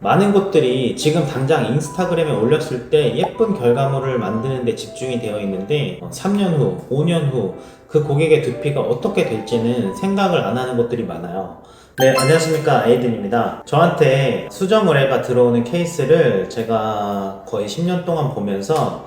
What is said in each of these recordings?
많은 곳들이 지금 당장 인스타그램에 올렸을 때 예쁜 결과물을 만드는 데 집중이 되어 있는데 3년 후, 5년 후 그 고객의 두피가 어떻게 될지는 생각을 안 하는 곳들이 많아요. 네, 안녕하십니까, 에이든입니다. 저한테 수정의뢰가 들어오는 케이스를 제가 거의 10년 동안 보면서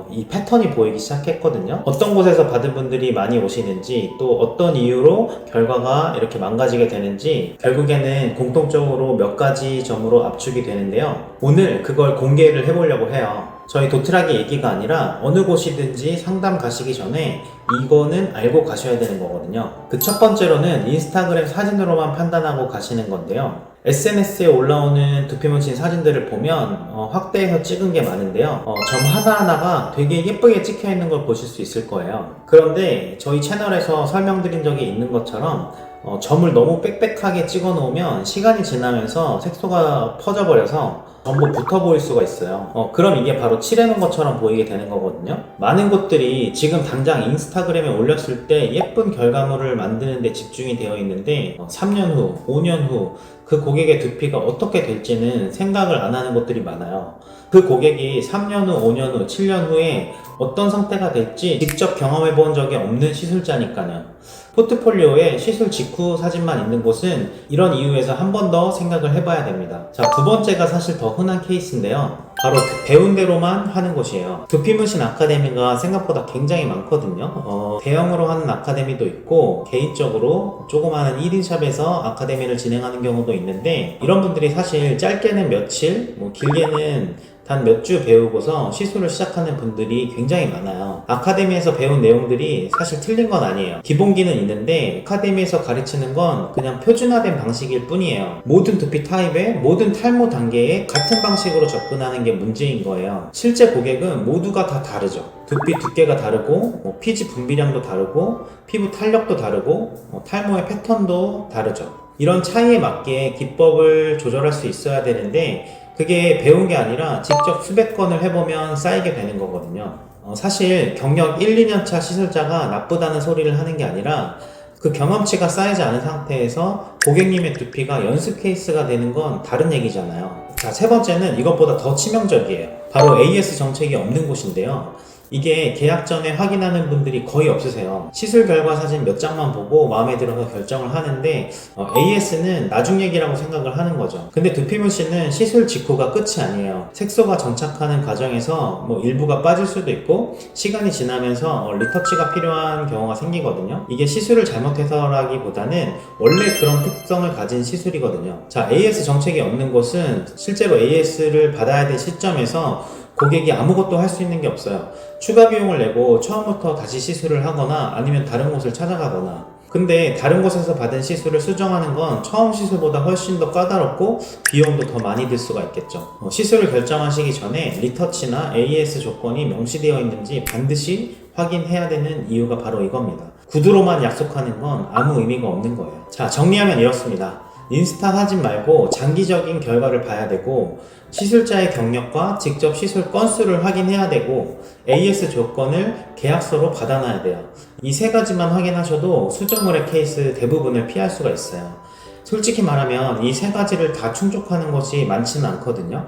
이 패턴이 보이기 시작했거든요. 어떤 곳에서 받은 분들이 많이 오시는지, 또 어떤 이유로 결과가 이렇게 망가지게 되는지 결국에는 공통적으로 몇 가지 점으로 압축이 되는데요. 오늘 그걸 공개를 해보려고 해요. 저희 도트라기 얘기가 아니라 어느 곳이든지 상담 가시기 전에 이거는 알고 가셔야 되는 거거든요. 그 첫 번째로는 인스타그램 사진으로만 판단하고 가시는 건데요. SNS에 올라오는 두피 문신 사진들을 보면 확대해서 찍은 게 많은데요. 점 하나하나가 되게 예쁘게 찍혀 있는 걸 보실 수 있을 거예요. 그런데 저희 채널에서 설명드린 적이 있는 것처럼 점을 너무 빽빽하게 찍어 놓으면 시간이 지나면서 색소가 퍼져버려서 전부 붙어 보일 수가 있어요. 그럼 이게 바로 칠해놓은 것처럼 보이게 되는 거거든요. 많은 곳들이 지금 당장 인스타그램에 올렸을 때 예쁜 결과물을 만드는 데 집중이 되어 있는데 3년 후, 5년 후 그 고객의 두피가 어떻게 될지는 생각을 안 하는 곳들이 많아요. 그 고객이 3년 후, 5년 후, 7년 후에 어떤 상태가 될지 직접 경험해 본 적이 없는 시술자니까요. 포트폴리오에 시술 직후 사진만 있는 곳은 이런 이유에서 한 번 더 생각을 해봐야 됩니다. 자, 두 번째가 사실 더 흔한 케이스인데요. 바로 배운 대로만 하는 곳이에요. 두피문신 아카데미가 생각보다 굉장히 많거든요. 대형으로 하는 아카데미도 있고 개인적으로 조그마한 1인샵에서 아카데미를 진행하는 경우도 있는데, 이런 분들이 사실 짧게는 며칠, 길게는 단 몇 주 배우고서 시술을 시작하는 분들이 굉장히 많아요. 아카데미에서 배운 내용들이 사실 틀린 건 아니에요. 기본기는 있는데 아카데미에서 가르치는 건 그냥 표준화된 방식일 뿐이에요. 모든 두피 타입에 모든 탈모 단계에 같은 방식으로 접근하는 게 문제인 거예요. 실제 고객은 모두가 다 다르죠. 두피 두께가 다르고 피지 분비량도 다르고 피부 탄력도 다르고 탈모의 패턴도 다르죠. 이런 차이에 맞게 기법을 조절할 수 있어야 되는데 그게 배운 게 아니라 직접 수백 건을 해보면 쌓이게 되는 거거든요. 사실 경력 1, 2년차 시술자가 나쁘다는 소리를 하는 게 아니라 그 경험치가 쌓이지 않은 상태에서 고객님의 두피가 연습 케이스가 되는 건 다른 얘기잖아요. 자, 세 번째는 이것보다 더 치명적이에요. 바로 AS 정책이 없는 곳인데요. 이게 계약 전에 확인하는 분들이 거의 없으세요. 시술 결과 사진 몇 장만 보고 마음에 들어서 결정을 하는데 AS는 나중 얘기라고 생각을 하는 거죠. 근데 두피문신은 시술 직후가 끝이 아니에요. 색소가 정착하는 과정에서 일부가 빠질 수도 있고 시간이 지나면서 리터치가 필요한 경우가 생기거든요. 이게 시술을 잘못해서라기보다는 원래 그런 특성을 가진 시술이거든요. 자, AS 정책이 없는 곳은 실제로 AS를 받아야 될 시점에서 고객이 아무것도 할 수 있는 게 없어요. 추가 비용을 내고 처음부터 다시 시술을 하거나 아니면 다른 곳을 찾아가거나. 근데 다른 곳에서 받은 시술을 수정하는 건 처음 시술보다 훨씬 더 까다롭고 비용도 더 많이 들 수가 있겠죠. 시술을 결정하시기 전에 리터치나 AS 조건이 명시되어 있는지 반드시 확인해야 되는 이유가 바로 이겁니다. 구두로만 약속하는 건 아무 의미가 없는 거예요. 자, 정리하면 이렇습니다. 인스타 사진 말고 장기적인 결과를 봐야 되고, 시술자의 경력과 직접 시술 건수를 확인해야 되고, AS 조건을 계약서로 받아놔야 돼요. 이 세 가지만 확인하셔도 수정의뢰 케이스 대부분을 피할 수가 있어요. 솔직히 말하면 이 세 가지를 다 충족하는 것이 많지는 않거든요.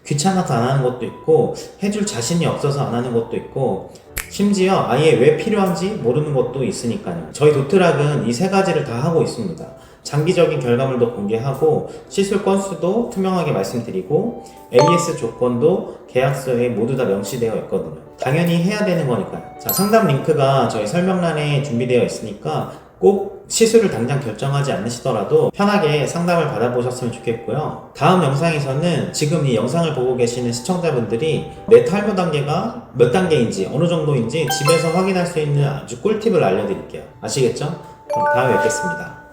귀찮아서 안 하는 것도 있고, 해줄 자신이 없어서 안 하는 것도 있고, 심지어 아예 왜 필요한지 모르는 것도 있으니까요. 저희 도트락은 이 세 가지를 다 하고 있습니다. 장기적인 결과물도 공개하고 시술 건수도 투명하게 말씀드리고 AS 조건도 계약서에 모두 다 명시되어 있거든요. 당연히 해야 되는 거니까요. 자, 상담 링크가 저희 설명란에 준비되어 있으니까 꼭 시술을 당장 결정하지 않으시더라도 편하게 상담을 받아보셨으면 좋겠고요. 다음 영상에서는 지금 이 영상을 보고 계시는 시청자분들이 내 탈모 단계가 몇 단계인지 어느 정도인지 집에서 확인할 수 있는 아주 꿀팁을 알려드릴게요. 아시겠죠? 그럼 다음에 뵙겠습니다.